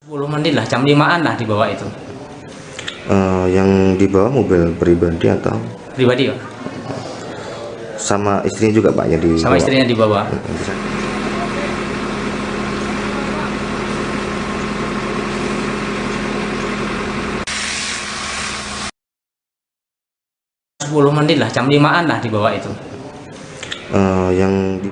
10 menit lah, jam 5-an lah dibawa itu. Yang dibawa mobil pribadi atau Pribadi, Pak. sama istrinya juga Pak, jadi Sama istrinya dibawa. Sepuluh menit lah, jam 5-an lah dibawa itu. Yang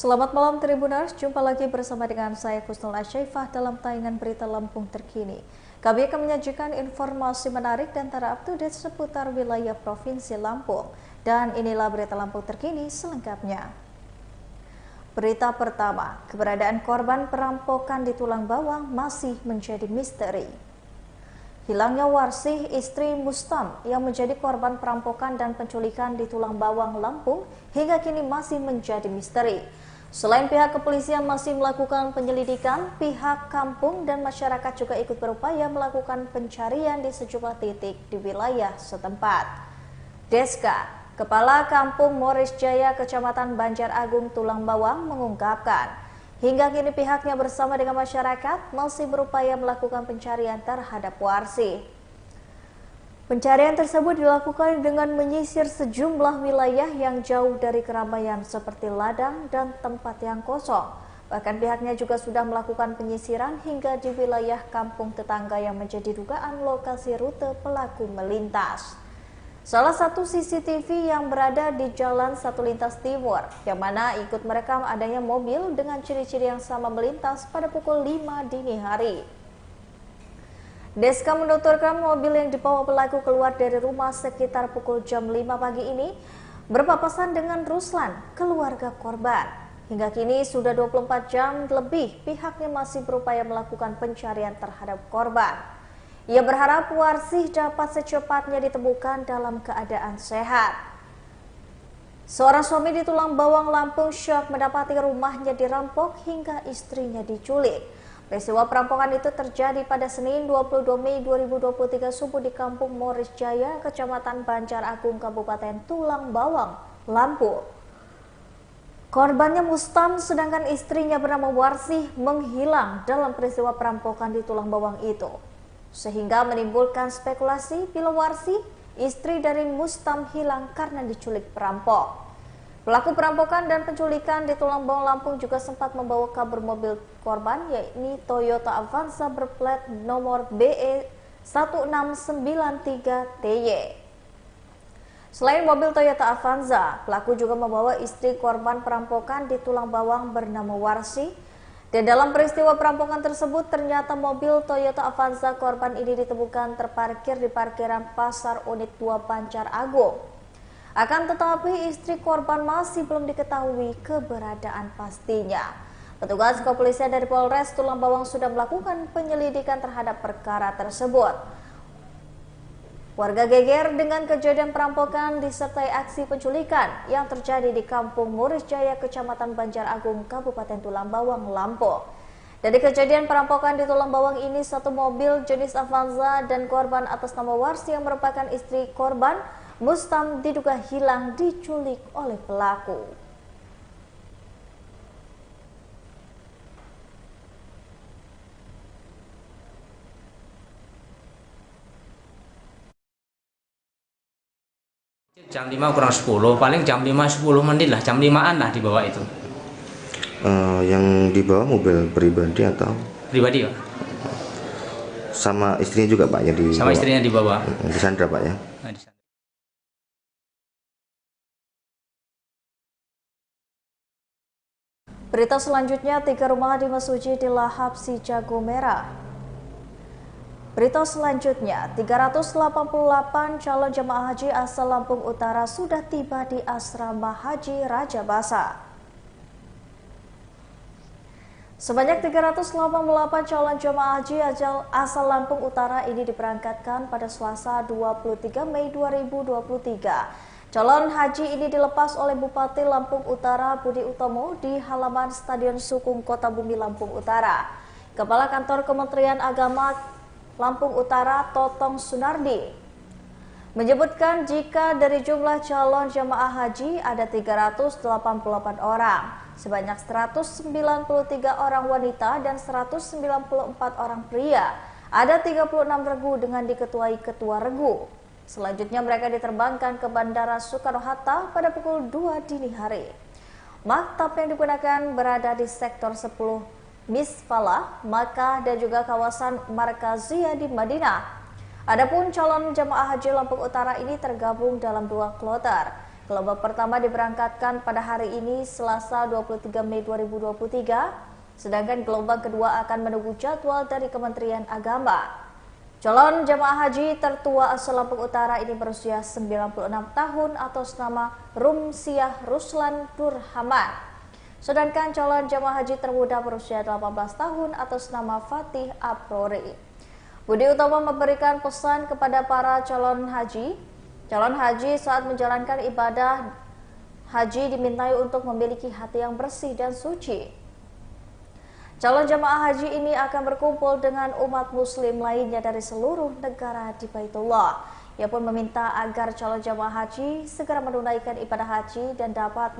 Selamat malam Tribuners, jumpa lagi bersama dengan saya Kusnul Asyaifah dalam tayangan berita Lampung terkini. Kami akan menyajikan informasi menarik dan terupdate seputar wilayah Provinsi Lampung. Dan inilah berita Lampung terkini selengkapnya. Berita pertama, keberadaan korban perampokan di Tulang Bawang masih menjadi misteri. Hilangnya Warsih, istri Mustam yang menjadi korban perampokan dan penculikan di Tulang Bawang, Lampung hingga kini masih menjadi misteri. Selain pihak kepolisian masih melakukan penyelidikan, pihak kampung dan masyarakat juga ikut berupaya melakukan pencarian di sejumlah titik di wilayah setempat. Deska, Kepala Kampung Moris Jaya, Kecamatan Banjar Agung, Tulang Bawang mengungkapkan, hingga kini pihaknya bersama dengan masyarakat masih berupaya melakukan pencarian terhadap Warsih. Pencarian tersebut dilakukan dengan menyisir sejumlah wilayah yang jauh dari keramaian seperti ladang dan tempat yang kosong. Bahkan pihaknya juga sudah melakukan penyisiran hingga di wilayah kampung tetangga yang menjadi dugaan lokasi rute pelaku melintas. Salah satu CCTV yang berada di Jalan Satu Lintas Timur, yang mana ikut merekam adanya mobil dengan ciri-ciri yang sama melintas pada pukul 5 dini hari. Deska menuturkan mobil yang dibawa pelaku keluar dari rumah sekitar pukul jam 5 pagi ini berpapasan dengan Ruslan, keluarga korban. Hingga kini sudah 24 jam lebih pihaknya masih berupaya melakukan pencarian terhadap korban. Ia berharap Warsih dapat secepatnya ditemukan dalam keadaan sehat. Seorang suami di Tulang Bawang, Lampung syok mendapati rumahnya dirampok hingga istrinya diculik. Peristiwa perampokan itu terjadi pada Senin 22 Mei 2023 subuh di Kampung Moris Jaya, Kecamatan Banjar Agung, Kabupaten Tulang Bawang, Lampung. Korbannya Mustam, sedangkan istrinya bernama Warsih menghilang dalam peristiwa perampokan di Tulang Bawang itu. Sehingga menimbulkan spekulasi bila Warsih, istri dari Mustam, hilang karena diculik perampok. Pelaku perampokan dan penculikan di Tulang Bawang, Lampung juga sempat membawa kabur mobil korban, yakni Toyota Avanza berplat nomor BE 1693TY. Selain mobil Toyota Avanza, pelaku juga membawa istri korban perampokan di Tulang Bawang bernama Warsih. Dan dalam peristiwa perampokan tersebut, ternyata mobil Toyota Avanza korban ini ditemukan terparkir di parkiran Pasar Unit 2 Banjar Agung. Akan tetapi istri korban masih belum diketahui keberadaan pastinya. Petugas kepolisian dari Polres Tulang Bawang sudah melakukan penyelidikan terhadap perkara tersebut. Warga geger dengan kejadian perampokan disertai aksi penculikan yang terjadi di Kampung Moris Jaya, Kecamatan Banjar Agung, Kabupaten Tulang Bawang, Lampung. Dari kejadian perampokan di Tulang Bawang ini, satu mobil jenis Avanza dan korban atas nama Warsih yang merupakan istri korban Mustam diduga hilang diculik oleh pelaku. Jam 5 kurang 10, paling jam 5-10 menit lah, jam 5-an lah dibawa itu. yang dibawa mobil pribadi atau Pribadi, Pak. sama istrinya juga Pak, jadi Sama istrinya dibawa. disandra Pak ya. Nah, di sana. Berita selanjutnya, 3 rumah di Mesuji dilahap si jago merah. Berita selanjutnya, 388 calon jemaah haji asal Lampung Utara sudah tiba di Asrama Haji Raja Basa. Sebanyak 388 calon jemaah haji asal Lampung Utara ini diberangkatkan pada Selasa 23 Mei 2023. Calon haji ini dilepas oleh Bupati Lampung Utara Budi Utomo di halaman Stadion Sukung Kota Bumi, Lampung Utara. Kepala Kantor Kementerian Agama Lampung Utara Totong Sunardi menyebutkan jika dari jumlah calon jemaah haji ada 388 orang, sebanyak 193 orang wanita dan 194 orang pria. Ada 36 regu dengan diketuai ketua regu. Selanjutnya mereka diterbangkan ke Bandara Soekarno-Hatta pada pukul 2 dini hari. Maktab yang digunakan berada di sektor 10 Misfalah, Makkah dan juga kawasan Markaziyah di Madinah. Adapun calon jemaah haji Lampung Utara ini tergabung dalam 2 kloter. Kelompok pertama diberangkatkan pada hari ini Selasa 23 Mei 2023, sedangkan gelombang kedua akan menunggu jadwal dari Kementerian Agama. Calon jemaah haji tertua asal Lampung Utara ini berusia 96 tahun atas nama Rumsiah Ruslan Durhaman. Sedangkan calon jemaah haji termuda berusia 18 tahun atas nama Fatih Aprori. Budi Utomo memberikan pesan kepada para calon haji. Calon haji saat menjalankan ibadah haji dimintai untuk memiliki hati yang bersih dan suci. Calon jemaah haji ini akan berkumpul dengan umat muslim lainnya dari seluruh negara di Baitullah. Ia pun meminta agar calon jemaah haji segera menunaikan ibadah haji dan dapat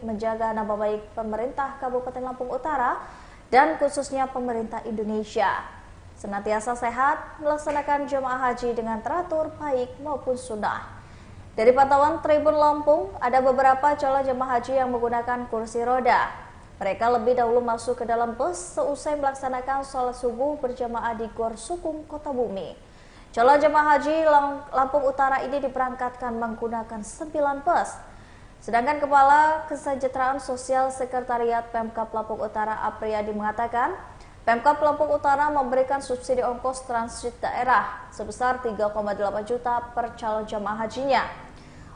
menjaga nama baik pemerintah Kabupaten Lampung Utara dan khususnya pemerintah Indonesia. Senantiasa sehat, melaksanakan jemaah haji dengan teratur baik maupun sunnah. Dari pantauan Tribun Lampung, ada beberapa calon jemaah haji yang menggunakan kursi roda. Mereka lebih dahulu masuk ke dalam bus seusai melaksanakan sholat subuh berjamaah di Gor Sukung, Kota Bumi. Calon jemaah haji Lampung Utara ini diberangkatkan menggunakan 9 bus. Sedangkan Kepala Kesejahteraan Sosial Sekretariat Pemkab Lampung Utara Apriyadi mengatakan, Pemkab Lampung Utara memberikan subsidi ongkos transit daerah sebesar 3,8 juta per calon jemaah hajinya.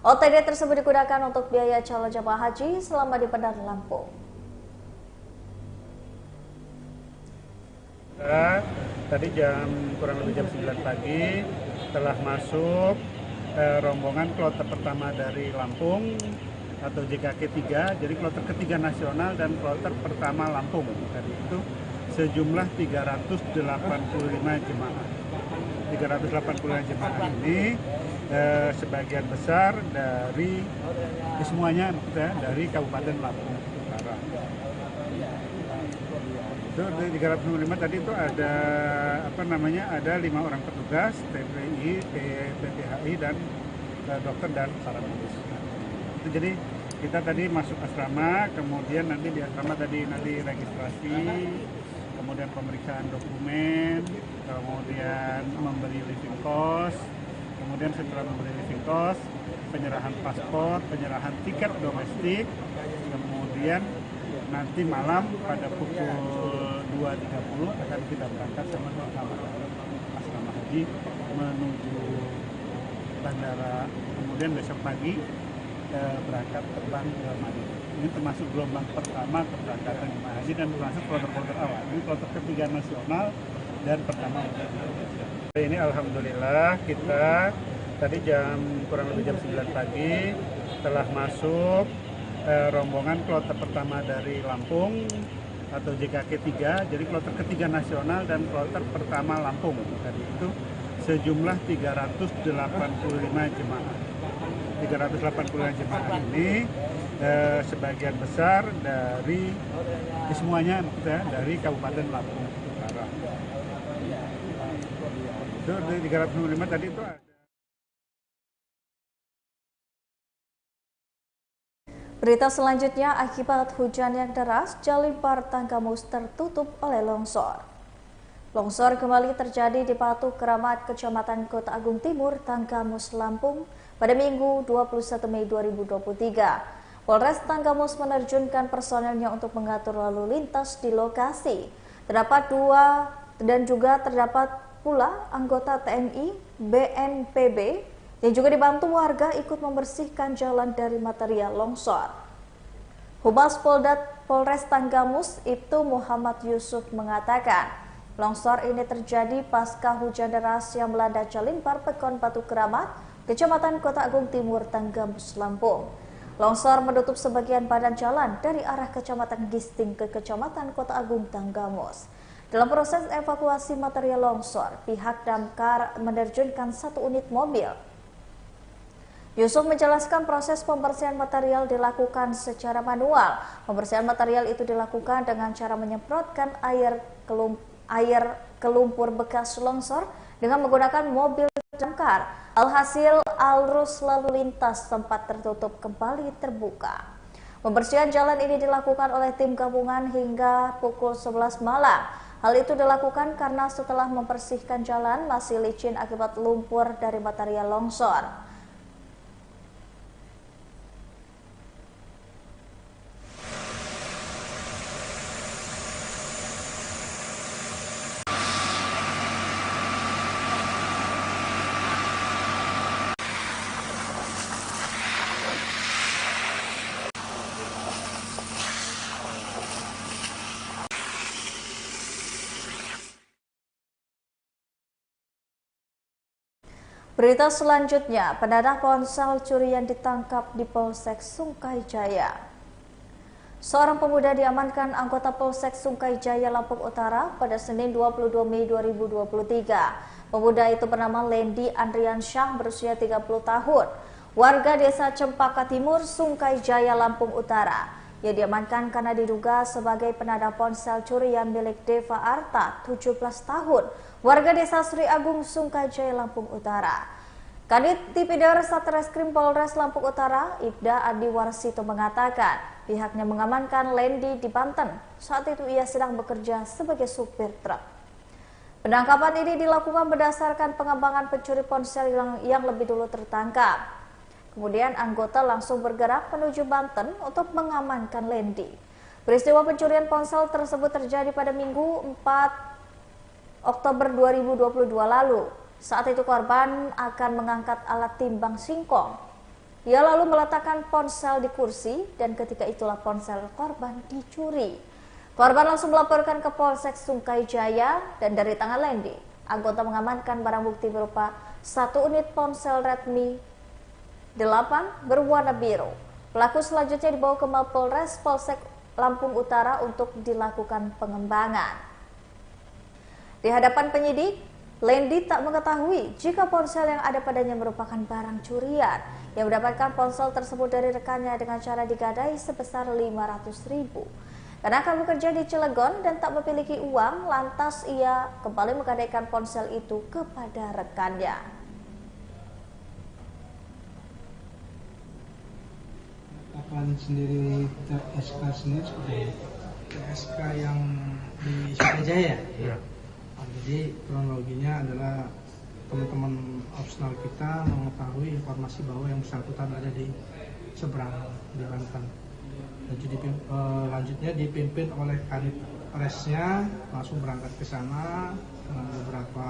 OTD tersebut digunakan untuk biaya calon jemaah haji selama di Bandar Lampung. Tadi kurang lebih jam 9 pagi telah masuk rombongan kloter pertama dari Lampung atau JKK 3, jadi kloter ketiga nasional dan kloter pertama Lampung. Tadi itu sejumlah 385 jemaah. 385 jemaah ini sebagian besar dari semuanya dari Kabupaten Lampung Utara. Itu dari 385 tadi itu ada ada 5 orang petugas TPI, PPHI dan dokter dan paramedis. Itu jadi kita tadi masuk asrama, kemudian nanti di asrama tadi registrasi, kemudian pemeriksaan dokumen, kemudian memberi living cost, kemudian setelah memberi living cost, penyerahan paspor, penyerahan tiket domestik, kemudian nanti malam pada pukul 2.30 akan kita berangkat sama asrama haji menuju bandara, kemudian besok pagi berangkat terbang ke Madinah. Ini termasuk gelombang pertama keberangkatan jemaah haji dan termasuk kloter-kloter awal. Ini kloter ketiga nasional dan pertama. Ini alhamdulillah kita tadi kurang lebih jam 9 pagi telah masuk rombongan kloter pertama dari Lampung atau JKK 3, jadi kloter ketiga nasional dan kloter pertama Lampung. Tadi itu sejumlah 385 jemaah. 385 jemaah ini sebagian besar dari semuanya dari Kabupaten Lampung Utara. Itu dari 385 tadi itu ada. Berita selanjutnya, akibat hujan yang deras, Jalimpar Tanggamus tertutup oleh longsor. Longsor kembali terjadi di Patu Keramat, Kecamatan Kota Agung Timur, Tanggamus, Lampung pada Minggu 21 Mei 2023. Polres Tanggamus menerjunkan personelnya untuk mengatur lalu lintas di lokasi. Terdapat terdapat pula anggota TNI, BNPB, yang juga dibantu warga ikut membersihkan jalan dari material longsor. Humas Polres Tanggamus Ibtu Muhammad Yusuf mengatakan, longsor ini terjadi pasca hujan deras yang melanda Jalimpar, Pekon Patu Keramat, Kecamatan Kota Agung Timur, Tanggamus, Lampung. Longsor menutup sebagian badan jalan dari arah Kecamatan Gisting ke Kecamatan Kota Agung, Tanggamus. Dalam proses evakuasi material longsor, pihak damkar menerjunkan 1 unit mobil. Yusuf menjelaskan proses pembersihan material dilakukan secara manual. Pembersihan material itu dilakukan dengan cara menyemprotkan air ke lumpur bekas longsor dengan menggunakan mobil damkar. Alhasil, arus lalu lintas sempat tertutup kembali terbuka. Pembersihan jalan ini dilakukan oleh tim gabungan hingga pukul 11 malam. Hal itu dilakukan karena setelah membersihkan jalan masih licin akibat lumpur dari material longsor. Berita selanjutnya, penadah ponsel curian ditangkap di Polsek Sungkai Jaya. Seorang pemuda diamankan anggota Polsek Sungkai Jaya, Lampung Utara pada Senin 22 Mei 2023. Pemuda itu bernama Lendi Andrian Syah, berusia 30 tahun, warga desa Cempaka Timur, Sungkai Jaya, Lampung Utara. Ia diamankan karena diduga sebagai penadah ponsel curian milik Deva Arta, 17 tahun, warga desa Sri Agung, Sungkai Jaya, Lampung Utara. Kanit Tipidor Satreskrim Polres Lampung Utara, Ibda Adi Warsito mengatakan pihaknya mengamankan Lendi di Banten. Saat itu ia sedang bekerja sebagai supir truk. Penangkapan ini dilakukan berdasarkan pengembangan pencuri ponsel yang lebih dulu tertangkap. Kemudian anggota langsung bergerak menuju Banten untuk mengamankan Lendi. Peristiwa pencurian ponsel tersebut terjadi pada Minggu 4 Oktober 2022 lalu. Saat itu korban akan mengangkat alat timbang singkong. Ia lalu meletakkan ponsel di kursi dan ketika itulah ponsel korban dicuri. Korban langsung melaporkan ke Polsek Sungkai Jaya dan dari tangan Lendi, anggota mengamankan barang bukti berupa 1 unit ponsel Redmi 8 berwarna biru. Pelaku selanjutnya dibawa ke Mapolres Polsek Lampung Utara untuk dilakukan pengembangan. Di hadapan penyidik, Lendi tak mengetahui jika ponsel yang ada padanya merupakan barang curian. Ia mendapatkan ponsel tersebut dari rekannya dengan cara digadai sebesar 500.000. Karena akan bekerja di Cilegon dan tak memiliki uang, lantas ia kembali menggadaikan ponsel itu kepada rekannya. Laporan sendiri SK sendiri seperti SK yang di Sungkai Jaya. Ya. Jadi kronologinya adalah teman-teman opsional kita mengetahui informasi bahwa yang bersangkutan ada di seberang di Banten. Dan lanjutnya dipimpin oleh Kanit Presnya langsung berangkat ke sana dengan beberapa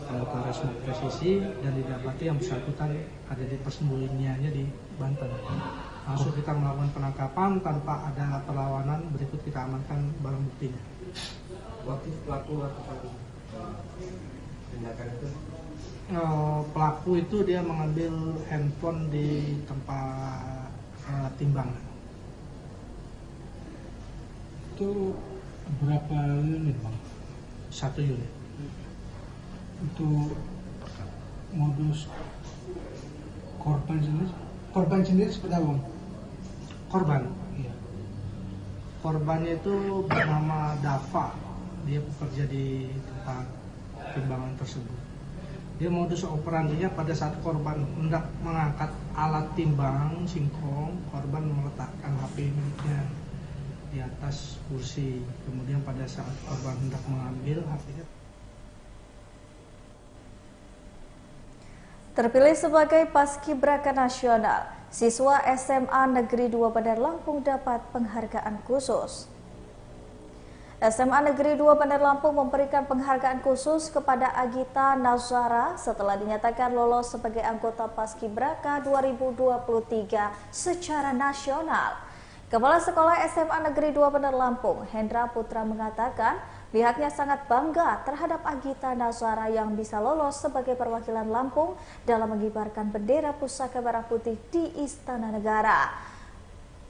anggota Resmo Presisi dan didapati yang bersangkutan ada di persembunyiannya di Banten. Langsung kita melakukan penangkapan tanpa ada perlawanan. Berikut kita amankan barang buktinya. Motif pelaku atau tindakan itu? Pelaku itu dia mengambil handphone di tempat timbang. Itu berapa unit, Bang? 1 unit. Itu modus korban sendiri seperti apa, Bang? Korban? Iya. Korbannya itu bernama Dava. Dia bekerja di tempat timbangan tersebut. Dia modus operandinya pada saat korban hendak mengangkat alat timbang singkong, korban meletakkan HP miliknya di atas kursi. Kemudian pada saat korban hendak mengambil HP-nya, Terpilih sebagai Paskibraka Nasional, siswa SMA Negeri 2 Bandar Lampung dapat penghargaan khusus. SMA Negeri 2 Bandar Lampung memberikan penghargaan khusus kepada Agita Nazara setelah dinyatakan lolos sebagai anggota Paskibraka 2023 secara nasional. Kepala Sekolah SMA Negeri 2 Bandar Lampung, Hendra Putra mengatakan pihaknya sangat bangga terhadap Agita Nazara yang bisa lolos sebagai perwakilan Lampung dalam mengibarkan bendera pusaka merah putih di Istana Negara.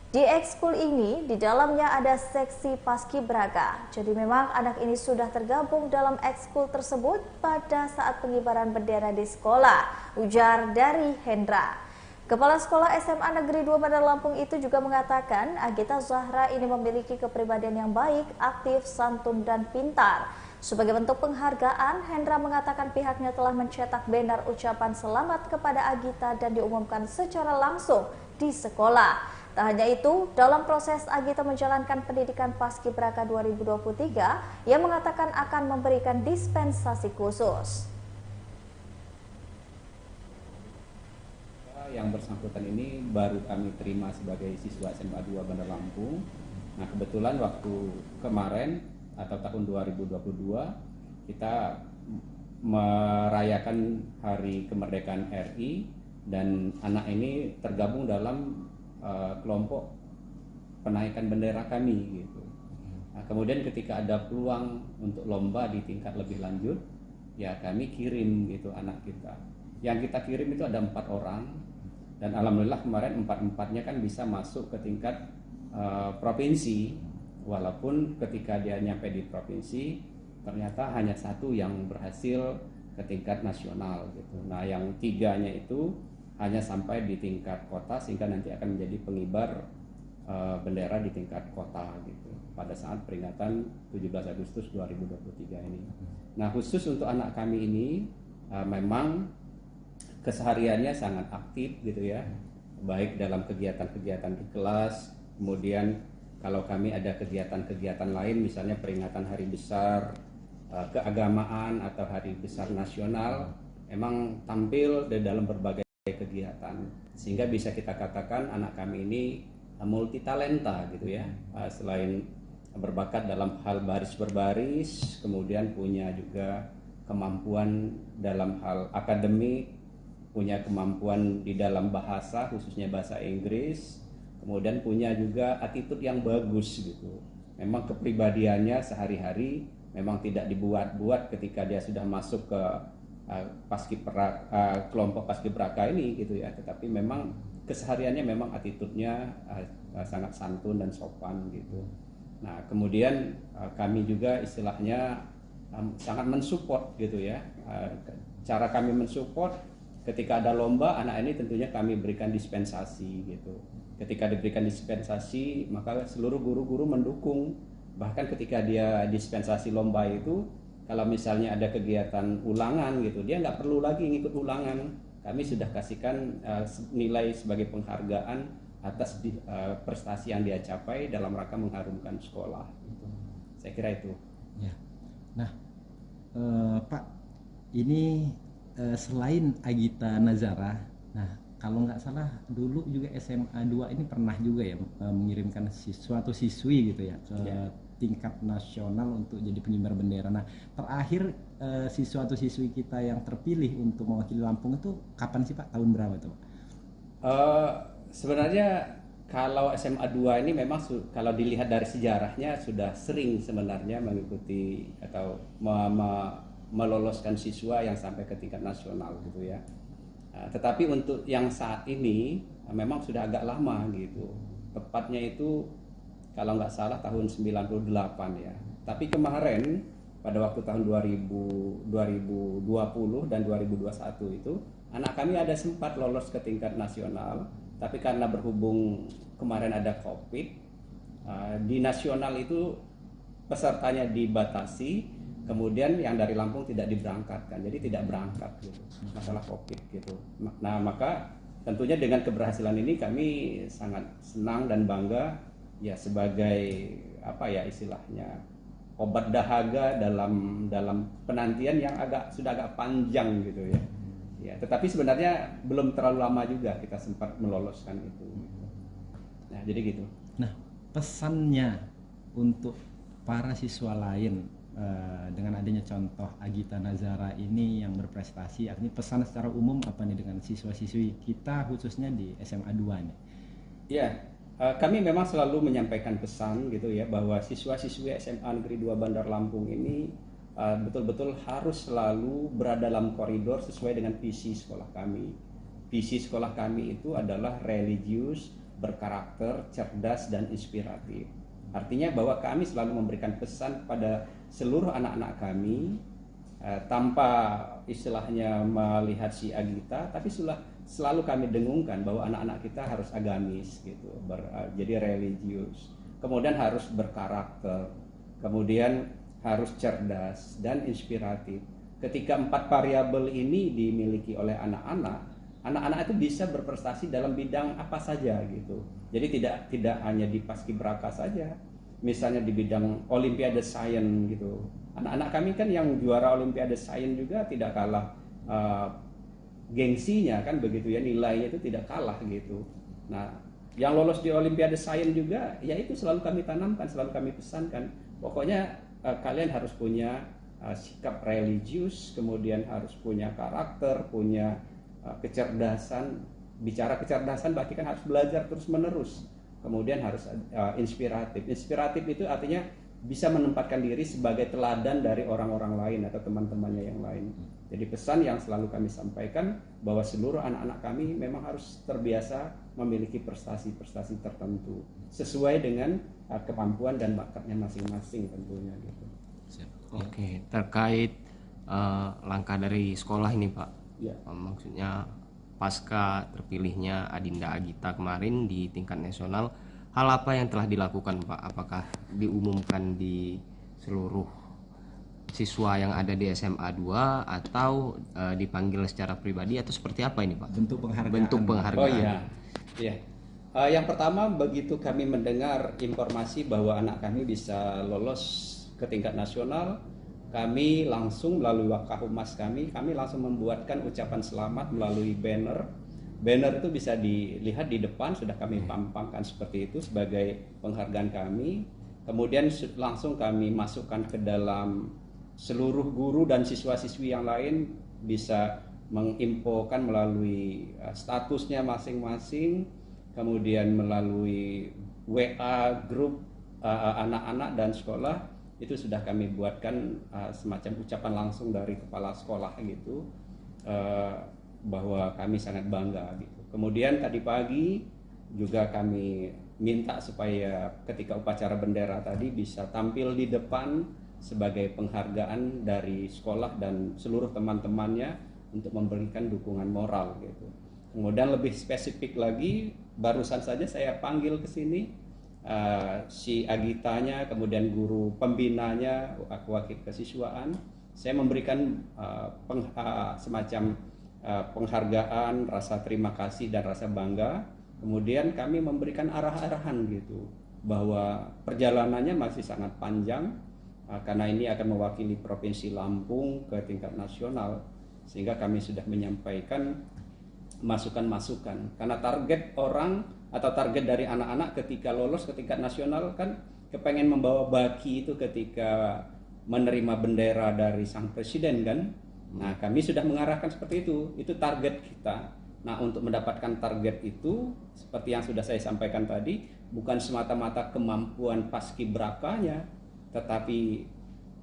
Di ekskul ini, di dalamnya ada seksi paskibraka. Jadi memang anak ini sudah tergabung dalam ekskul tersebut pada saat pengibaran bendera di sekolah, ujar dari Hendra. Kepala Sekolah SMA Negeri 2 Bandar Lampung itu juga mengatakan Agita Zahra ini memiliki kepribadian yang baik, aktif, santun, dan pintar. Sebagai bentuk penghargaan, Hendra mengatakan pihaknya telah mencetak banner ucapan selamat kepada Agita dan diumumkan secara langsung di sekolah. Tak hanya itu, dalam proses Agita menjalankan pendidikan Paskibraka 2023, ia mengatakan akan memberikan dispensasi khusus. Yang bersangkutan ini baru kami terima sebagai siswa SMA 2 Bandar Lampung. Nah, kebetulan waktu kemarin atau tahun 2022 kita merayakan Hari Kemerdekaan RI dan anak ini tergabung dalam kelompok penaikan bendera kami gitu. Nah, kemudian ketika ada peluang untuk lomba di tingkat lebih lanjut, ya kami kirim gitu anak kita. Yang kita kirim itu ada 4 orang dan alhamdulillah kemarin 4-4-nya kan bisa masuk ke tingkat provinsi. Walaupun ketika dia nyampe di provinsi ternyata hanya 1 yang berhasil ke tingkat nasional gitu. Nah, yang 3-nya itu hanya sampai di tingkat kota sehingga nanti akan menjadi pengibar bendera di tingkat kota gitu pada saat peringatan 17 Agustus 2023 ini. Nah, khusus untuk anak kami ini memang kesehariannya sangat aktif gitu ya, baik dalam kegiatan-kegiatan di kelas, kemudian kalau kami ada kegiatan-kegiatan lain misalnya peringatan hari besar keagamaan atau hari besar nasional, memang tampil di dalam berbagai kegiatan sehingga bisa kita katakan anak kami ini multi talenta gitu ya. Selain berbakat dalam hal baris berbaris, kemudian punya juga kemampuan dalam hal akademik, punya kemampuan di dalam bahasa khususnya bahasa Inggris, kemudian punya juga attitude yang bagus gitu. Memang kepribadiannya sehari-hari memang tidak dibuat-buat ketika dia sudah masuk ke kelompok paskibraka ini gitu ya, tetapi memang kesehariannya memang attitude-nya sangat santun dan sopan gitu. Nah, kemudian kami juga istilahnya sangat mensupport gitu ya. Cara kami mensupport ketika ada lomba, anak ini tentunya kami berikan dispensasi gitu. Ketika diberikan dispensasi, maka seluruh guru-guru mendukung. Bahkan ketika dia dispensasi lomba itu, kalau misalnya ada kegiatan ulangan gitu, dia nggak perlu lagi ngikut ulangan. Kami sudah kasihkan nilai sebagai penghargaan atas prestasi yang dia capai dalam rangka mengharumkan sekolah. Gitu. Saya kira itu. Ya. Nah, Pak, ini selain Agita Nazara, nah kalau nggak salah dulu juga SMA 2 ini pernah juga ya mengirimkan siswa atau siswi gitu ya ke tingkat nasional untuk jadi pengibar bendera. Nah, terakhir siswa atau siswi kita yang terpilih untuk mewakili Lampung itu kapan sih Pak? Tahun berapa itu Pak? Sebenarnya kalau SMA 2 ini memang kalau dilihat dari sejarahnya sudah sering sebenarnya mengikuti atau meloloskan siswa yang sampai ke tingkat nasional gitu ya. Tetapi untuk yang saat ini memang sudah agak lama gitu. Tepatnya itu kalau nggak salah tahun 98 ya. Tapi kemarin pada waktu tahun 2020 dan 2021 itu anak kami ada sempat lolos ke tingkat nasional. Tapi karena berhubung kemarin ada COVID, di nasional itu pesertanya dibatasi, kemudian yang dari Lampung tidak diberangkatkan, jadi tidak berangkat gitu, masalah COVID gitu. Nah, maka tentunya dengan keberhasilan ini kami sangat senang dan bangga ya sebagai apa ya istilahnya obat dahaga dalam penantian yang sudah agak panjang gitu ya. Ya, tetapi sebenarnya belum terlalu lama juga kita sempat meloloskan itu. Nah, jadi gitu. Nah, pesannya untuk para siswa lain dengan adanya contoh Agita Nazara ini yang berprestasi, artinya pesan secara umum apa nih dengan siswa-siswi kita khususnya di SMA 2 nih? Ya, kami memang selalu menyampaikan pesan gitu ya bahwa siswa-siswi SMA Negeri 2 Bandar Lampung ini betul-betul harus selalu berada dalam koridor sesuai dengan visi sekolah kami. Visi sekolah kami itu adalah religius, berkarakter, cerdas, dan inspiratif. Artinya bahwa kami selalu memberikan pesan pada seluruh anak-anak kami tanpa istilahnya melihat si Agita, tapi selalu kami dengungkan bahwa anak-anak kita harus agamis gitu, jadi religius, kemudian harus berkarakter, kemudian harus cerdas dan inspiratif. Ketika 4 variabel ini dimiliki oleh anak-anak itu bisa berprestasi dalam bidang apa saja gitu. Jadi tidak hanya di paskibraka saja, misalnya di bidang Olimpiade Sains gitu. Anak-anak kami kan yang juara Olimpiade Sains juga tidak kalah gengsinya kan begitu ya, nilainya itu tidak kalah gitu. Nah, yang lolos di Olimpiade Sains juga ya itu selalu kami tanamkan, selalu kami pesankan. Pokoknya kalian harus punya sikap religius, kemudian harus punya karakter, punya kecerdasan. Bicara kecerdasan berarti kan harus belajar terus-menerus. Kemudian harus inspiratif. Inspiratif itu artinya bisa menempatkan diri sebagai teladan dari orang-orang lain atau teman-temannya yang lain. Jadi pesan yang selalu kami sampaikan bahwa seluruh anak-anak kami memang harus terbiasa memiliki prestasi-prestasi tertentu sesuai dengan kemampuan dan bakatnya masing-masing tentunya gitu. Oke, terkait langkah dari sekolah ini Pak, ya. Maksudnya pasca terpilihnya Adinda Agita kemarin di tingkat nasional, hal apa yang telah dilakukan Pak? Apakah diumumkan di seluruh siswa yang ada di SMA 2 atau dipanggil secara pribadi atau seperti apa ini Pak? Bentuk penghargaan. Bentuk penghargaan. Oh iya, iya. Yang pertama begitu kami mendengar informasi bahwa anak kami bisa lolos ke tingkat nasional, kami langsung melalui Wakahumas kami langsung membuatkan ucapan selamat melalui banner. Banner itu bisa dilihat di depan, sudah kami pampangkan seperti itu sebagai penghargaan kami. Kemudian langsung kami masukkan ke dalam seluruh guru dan siswa-siswi yang lain bisa menginfokan melalui statusnya masing-masing, kemudian melalui WA grup anak-anak dan sekolah itu sudah kami buatkan semacam ucapan langsung dari kepala sekolah gitu, bahwa kami sangat bangga gitu. Kemudian tadi pagi juga kami minta supaya ketika upacara bendera tadi bisa tampil di depan sebagai penghargaan dari sekolah dan seluruh teman-temannya untuk memberikan dukungan moral gitu. Kemudian lebih spesifik lagi, barusan saja saya panggil ke sini si Agitanya, kemudian guru pembinanya, wakil kesiswaan. Saya memberikan semacam penghargaan, rasa terima kasih dan rasa bangga. Kemudian kami memberikan arah-arahan gitu, bahwa perjalanannya masih sangat panjang, karena ini akan mewakili Provinsi Lampung ke tingkat nasional, sehingga kami sudah menyampaikan masukan-masukan. Karena target orang atau target dari anak-anak ketika lolos ke tingkat nasional kan kepengen membawa baki itu ketika menerima bendera dari sang presiden kan. Nah, kami sudah mengarahkan seperti itu target kita. Nah, untuk mendapatkan target itu seperti yang sudah saya sampaikan tadi, bukan semata-mata kemampuan paskibrakanya, tetapi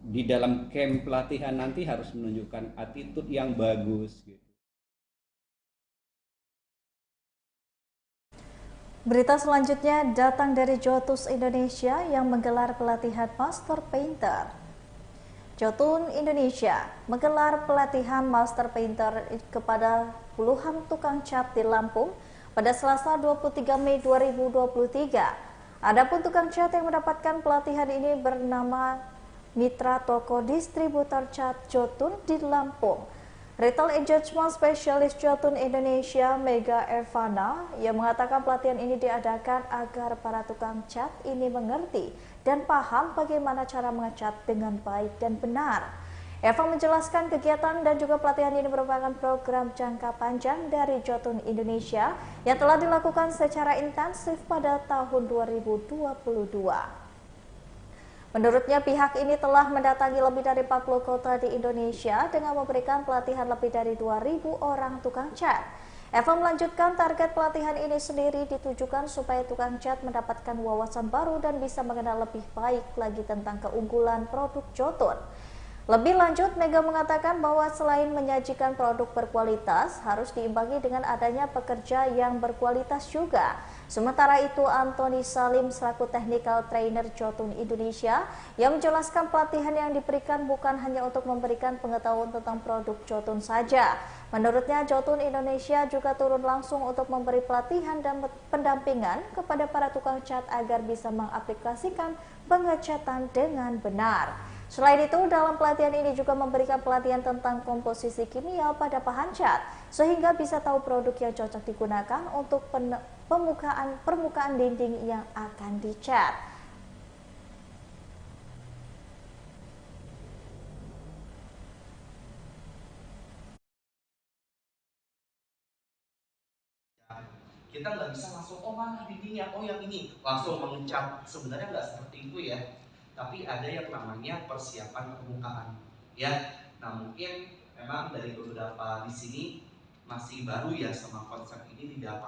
di dalam camp pelatihan nanti harus menunjukkan attitude yang bagus gitu. Berita selanjutnya datang dari Jotus Indonesia yang menggelar pelatihan Master Painter. Jotun Indonesia menggelar pelatihan Master Painter kepada puluhan tukang cat di Lampung pada Selasa 23 Mei 2023. Adapun tukang cat yang mendapatkan pelatihan ini bernama Mitra Toko Distributor Cat Jotun di Lampung. Retail Engagement Specialist Jotun Indonesia Mega Evana yang mengatakan pelatihan ini diadakan agar para tukang cat ini mengerti dan paham bagaimana cara mengecat dengan baik dan benar. Eva menjelaskan kegiatan dan juga pelatihan ini merupakan program jangka panjang dari Jotun Indonesia yang telah dilakukan secara intensif pada tahun 2022. Menurutnya pihak ini telah mendatangi lebih dari 40 kota di Indonesia dengan memberikan pelatihan lebih dari 2.000 orang tukang cat. Eva melanjutkan target pelatihan ini sendiri ditujukan supaya tukang cat mendapatkan wawasan baru dan bisa mengenal lebih baik lagi tentang keunggulan produk Jotun. Lebih lanjut, Mega mengatakan bahwa selain menyajikan produk berkualitas, harus diimbangi dengan adanya pekerja yang berkualitas juga. Sementara itu, Antoni Salim selaku Technical Trainer Jotun Indonesia yang menjelaskan pelatihan yang diberikan bukan hanya untuk memberikan pengetahuan tentang produk Jotun saja. Menurutnya, Jotun Indonesia juga turun langsung untuk memberi pelatihan dan pendampingan kepada para tukang cat agar bisa mengaplikasikan pengecatan dengan benar. Selain itu, dalam pelatihan ini juga memberikan pelatihan tentang komposisi kimia pada bahan cat, sehingga bisa tahu produk yang cocok digunakan untuk permukaan dinding yang akan dicat. Kita nggak bisa langsung, oh mana dindingnya, oh yang ini, langsung mengecat. Sebenarnya nggak seperti itu ya. Tapi ada yang namanya persiapan permukaan, ya. Nah mungkin memang dari beberapa di sini masih baru ya sama konsep ini, tidak apa.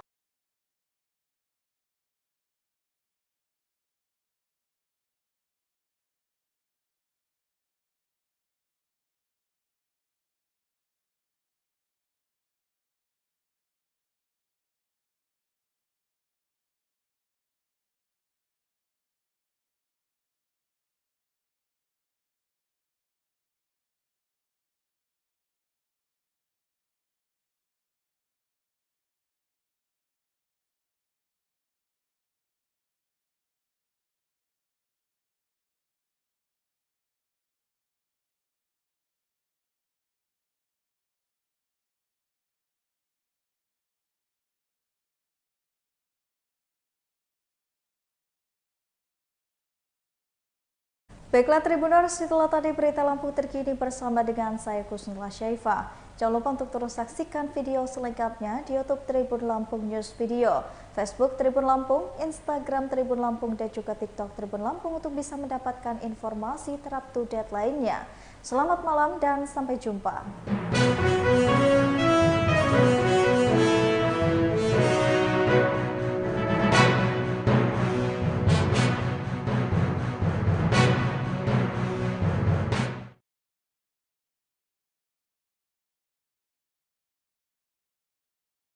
Baiklah Tribuners, setelah tadi berita Lampung terkini bersama dengan saya Kusnul Syaifah. Jangan lupa untuk terus saksikan video selengkapnya di YouTube Tribun Lampung News Video, Facebook Tribun Lampung, Instagram Tribun Lampung, dan juga TikTok Tribun Lampung untuk bisa mendapatkan informasi terupdate lainnya. Selamat malam dan sampai jumpa.